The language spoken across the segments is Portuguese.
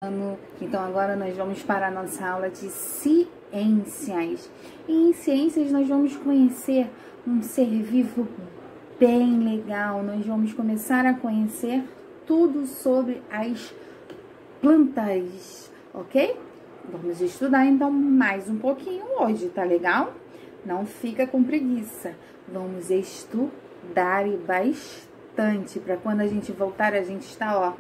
Então agora nós vamos para a nossa aula de ciências. E em ciências nós vamos conhecer um ser vivo bem legal. Nós vamos começar a conhecer tudo sobre as plantas, ok? Vamos estudar então mais um pouquinho hoje, tá legal? Não fica com preguiça. Vamos estudar e bastante para quando a gente voltar a gente está, ó,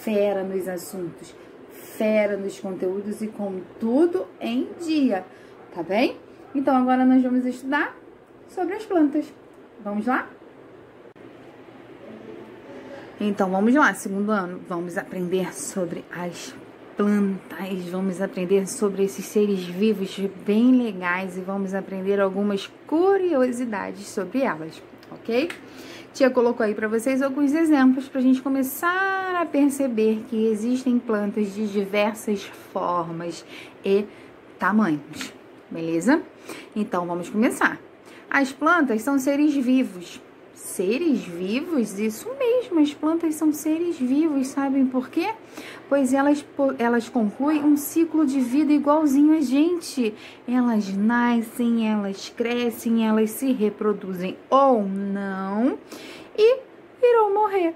fera nos assuntos, fera nos conteúdos e com tudo em dia, tá bem? Então agora nós vamos estudar sobre as plantas. Vamos lá? Então vamos lá, segundo ano, vamos aprender sobre as plantas, vamos aprender sobre esses seres vivos bem legais e vamos aprender algumas curiosidades sobre elas, ok? Tia colocou aí para vocês alguns exemplos para a gente começar a perceber que existem plantas de diversas formas e tamanhos, beleza? Então vamos começar. As plantas são seres vivos. Seres vivos? Isso mesmo, as plantas são seres vivos, sabem por quê? Pois elas concluem um ciclo de vida igualzinho a gente. Elas nascem, elas crescem, elas se reproduzem ou não e irão morrer.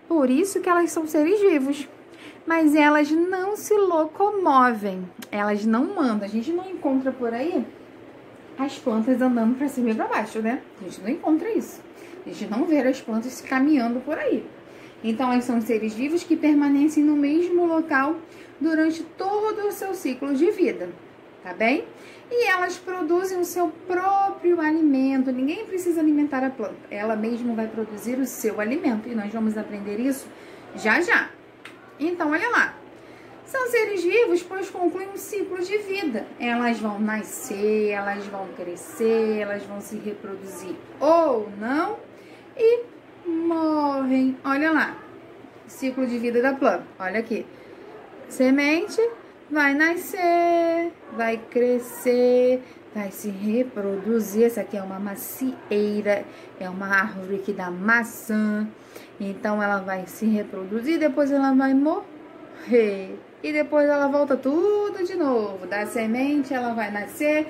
Por isso que elas são seres vivos. Mas elas não se locomovem, elas não andam. A gente não encontra por aí as plantas andando para cima e para baixo, né? A gente não encontra isso. A gente não vê as plantas caminhando por aí. Então, elas são seres vivos que permanecem no mesmo local durante todo o seu ciclo de vida, tá bem? E elas produzem o seu próprio alimento. Ninguém precisa alimentar a planta. Ela mesma vai produzir o seu alimento. E nós vamos aprender isso já já. Então, olha lá. São seres vivos, pois concluem um ciclo de vida. Elas vão nascer, elas vão crescer, elas vão se reproduzir ou não e morrem. Olha lá, ciclo de vida da planta. Olha aqui, semente vai nascer, vai crescer, vai se reproduzir. Essa aqui é uma macieira, é uma árvore que dá maçã. Então ela vai se reproduzir, depois ela vai morrer. E depois ela volta tudo de novo. Da semente ela vai nascer,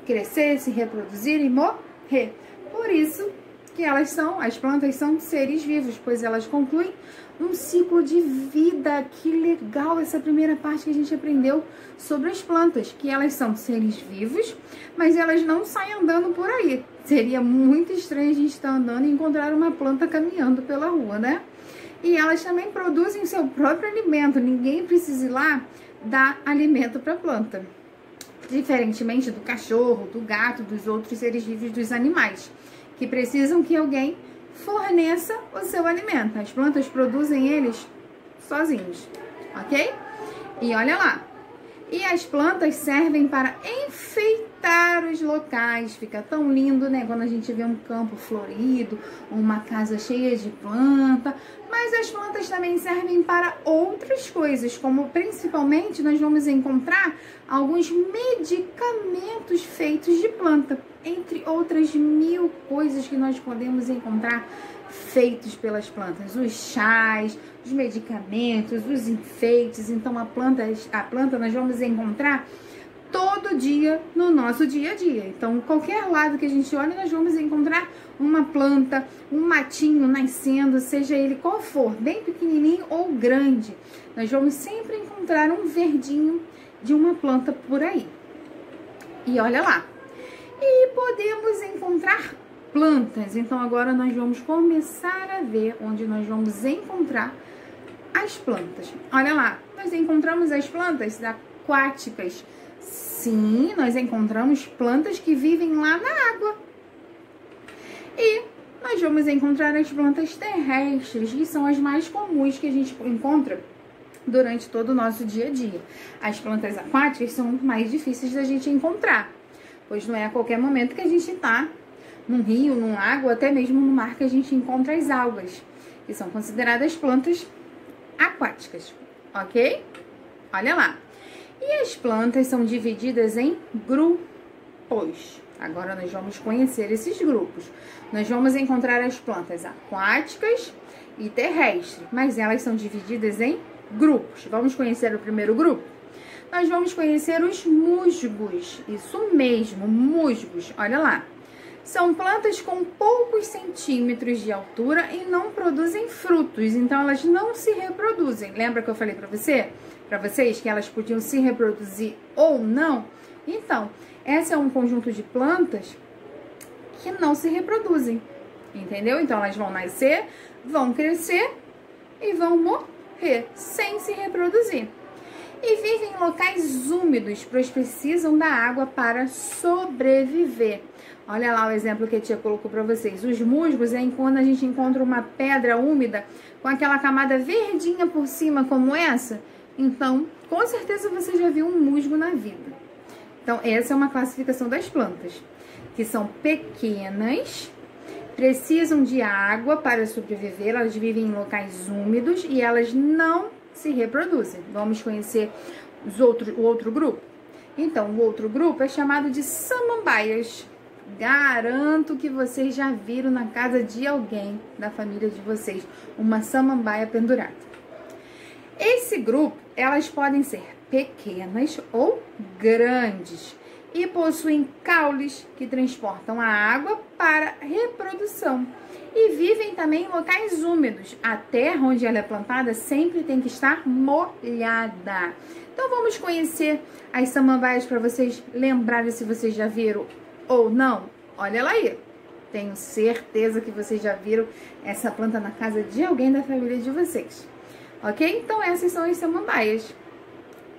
crescer, se reproduzir e morrer. Por isso que as plantas são seres vivos, pois elas concluem um ciclo de vida. Que legal essa primeira parte que a gente aprendeu sobre as plantas, que elas são seres vivos, mas elas não saem andando por aí. Seria muito estranho a gente estar andando e encontrar uma planta caminhando pela rua, né? E elas também produzem o seu próprio alimento. Ninguém precisa ir lá dar alimento para a planta. Diferentemente do cachorro, do gato, dos outros seres vivos, dos animais, que precisam que alguém forneça o seu alimento. As plantas produzem eles sozinhos, ok? E olha lá. E as plantas servem para enfeitar os locais. Fica tão lindo, né? Quando a gente vê um campo florido, uma casa cheia de planta. Mas as plantas também servem para outras coisas, como principalmente nós vamos encontrar alguns medicamentos feitos de planta. Entre outras 1000 coisas que nós podemos encontrar feitos pelas plantas, os chás, os medicamentos, os enfeites. Então a planta nós vamos encontrar todo dia no nosso dia a dia. Então qualquer lado que a gente olhe, nós vamos encontrar uma planta, um matinho nascendo, seja ele qual for, bem pequenininho ou grande. Nós vamos sempre encontrar um verdinho de uma planta por aí. E olha lá. E podemos encontrar plantas. Então agora nós vamos começar a ver onde nós vamos encontrar as plantas. Olha lá, nós encontramos as plantas aquáticas. Sim, nós encontramos plantas que vivem lá na água. E nós vamos encontrar as plantas terrestres, que são as mais comuns que a gente encontra durante todo o nosso dia a dia. As plantas aquáticas são mais difíceis da gente encontrar, pois não é a qualquer momento que a gente está num rio, num lago, até mesmo no mar que a gente encontra as algas, que são consideradas plantas aquáticas, ok? Olha lá. E as plantas são divididas em grupos. Agora nós vamos conhecer esses grupos. Nós vamos encontrar as plantas aquáticas e terrestre, mas elas são divididas em grupos. Vamos conhecer o primeiro grupo? Nós vamos conhecer os musgos, isso mesmo, musgos, olha lá. São plantas com poucos centímetros de altura e não produzem frutos, então elas não se reproduzem. Lembra que eu falei para vocês que elas podiam se reproduzir ou não? Então, esse é um conjunto de plantas que não se reproduzem, entendeu? Então, elas vão nascer, vão crescer e vão morrer sem se reproduzir. E vivem em locais úmidos, pois precisam da água para sobreviver. Olha lá o exemplo que a tia colocou para vocês. Os musgos é quando a gente encontra uma pedra úmida com aquela camada verdinha por cima como essa. Então, com certeza você já viu um musgo na vida. Então, essa é uma classificação das plantas, que são pequenas, precisam de água para sobreviver, elas vivem em locais úmidos e elas não se reproduzem. Vamos conhecer o outro grupo? Então, o outro grupo é chamado de samambaias. Garanto que vocês já viram na casa de alguém da família de vocês uma samambaia pendurada. Esse grupo, elas podem ser pequenas ou grandes e possuem caules que transportam a água para reprodução. E vivem também em locais úmidos. A terra onde ela é plantada sempre tem que estar molhada. Então vamos conhecer as samambaias para vocês lembrarem se vocês já viram ou não. Olha ela aí. Tenho certeza que vocês já viram essa planta na casa de alguém da família de vocês. Ok? Então essas são as samambaias.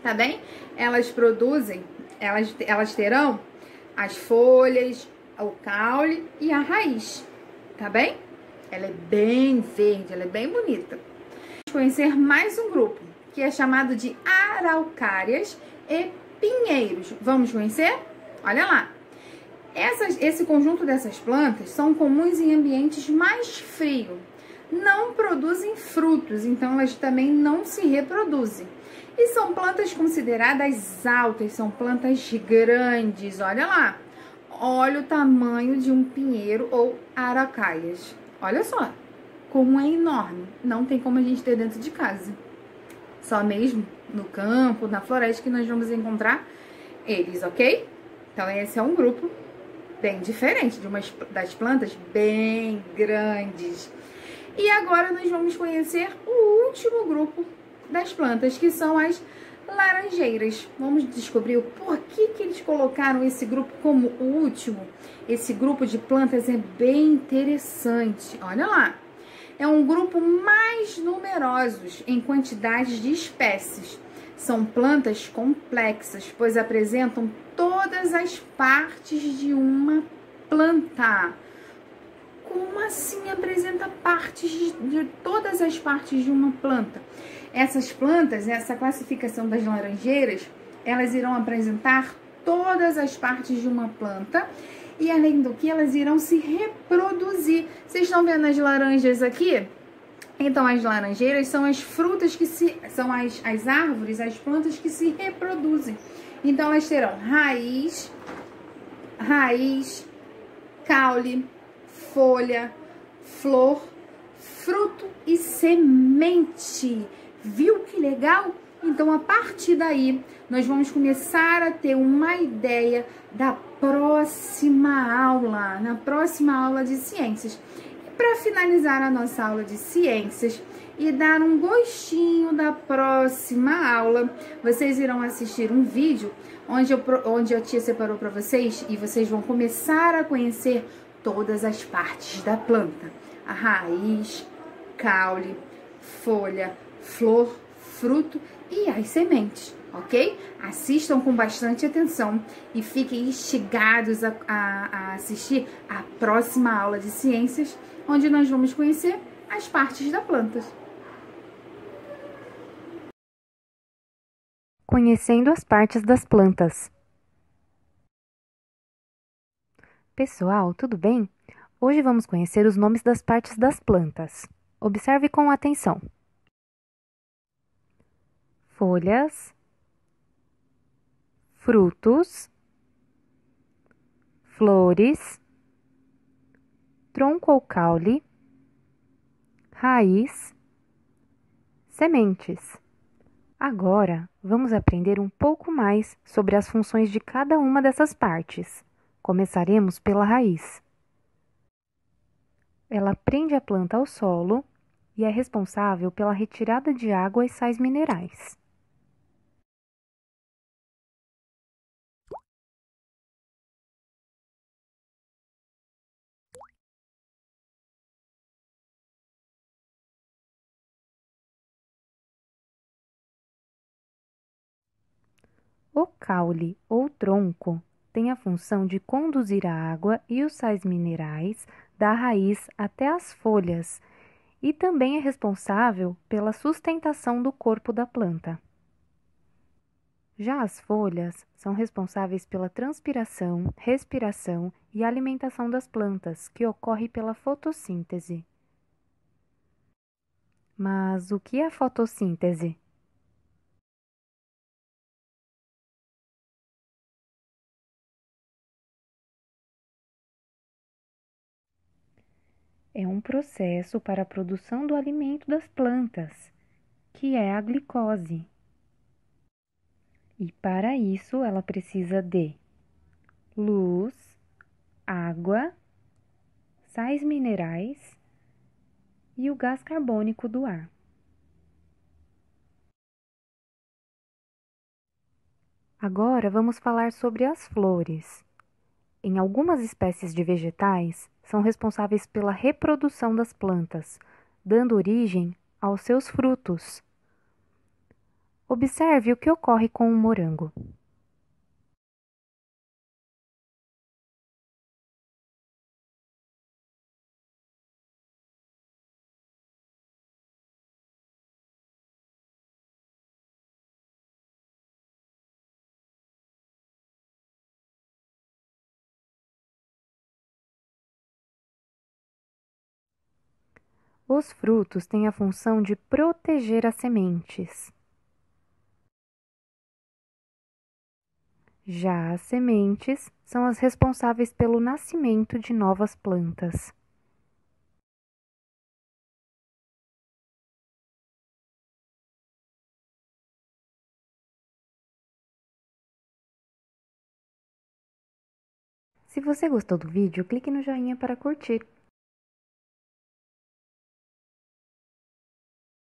Tá bem? Elas produzem, elas terão as folhas, o caule e a raiz. Tá bem? Ela é bem verde, ela é bem bonita. Vamos conhecer mais um grupo, que é chamado de araucárias e pinheiros. Vamos conhecer? Olha lá. Esse conjunto dessas plantas são comuns em ambientes mais frios. Não produzem frutos, então elas também não se reproduzem. E são plantas consideradas altas, são plantas grandes. Olha lá. Olha o tamanho de um pinheiro ou araucárias. Olha só, como é enorme. Não tem como a gente ter dentro de casa. Só mesmo no campo, na floresta que nós vamos encontrar eles, ok? Então esse é um grupo bem diferente das plantas bem grandes. E agora nós vamos conhecer o último grupo das plantas, que são as laranjeiras. Vamos descobrir o porquê que eles colocaram esse grupo como o último. Esse grupo de plantas é bem interessante. Olha lá. É um grupo mais numerosos em quantidades de espécies. São plantas complexas, pois apresentam todas as partes de uma planta. Como assim apresenta partes de todas as partes de uma planta? Essas plantas, essa classificação das laranjeiras, elas irão apresentar todas as partes de uma planta e, além do que, elas irão se reproduzir. Vocês estão vendo as laranjas aqui? Então, as laranjeiras são as frutas são as árvores, as plantas que se reproduzem. Então, elas terão raiz, caule, folha, flor, fruto e semente. Viu que legal? Então, a partir daí, nós vamos começar a ter uma ideia da próxima aula, na próxima aula de ciências. E para finalizar a nossa aula de ciências e dar um gostinho da próxima aula, vocês irão assistir um vídeo onde a tia separou para vocês e vocês vão começar a conhecer todas as partes da planta. A raiz, caule, folha, flor, fruto e as sementes, ok? Assistam com bastante atenção e fiquem instigados a assistir a próxima aula de ciências, onde nós vamos conhecer as partes da planta. Conhecendo as partes das plantas. Pessoal, tudo bem? Hoje vamos conhecer os nomes das partes das plantas. Observe com atenção. Folhas, frutos, flores, tronco ou caule, raiz, sementes. Agora, vamos aprender um pouco mais sobre as funções de cada uma dessas partes. Começaremos pela raiz. Ela prende a planta ao solo e é responsável pela retirada de água e sais minerais. O caule ou tronco tem a função de conduzir a água e os sais minerais da raiz até as folhas e também é responsável pela sustentação do corpo da planta. Já as folhas são responsáveis pela transpiração, respiração e alimentação das plantas, que ocorre pela fotossíntese. Mas o que é fotossíntese? É um processo para a produção do alimento das plantas, que é a glicose. E para isso ela precisa de luz, água, sais minerais e o gás carbônico do ar. Agora vamos falar sobre as flores. Em algumas espécies de vegetais, são responsáveis pela reprodução das plantas, dando origem aos seus frutos. Observe o que ocorre com o morango. Os frutos têm a função de proteger as sementes. Já as sementes são as responsáveis pelo nascimento de novas plantas. Se você gostou do vídeo, clique no joinha para curtir.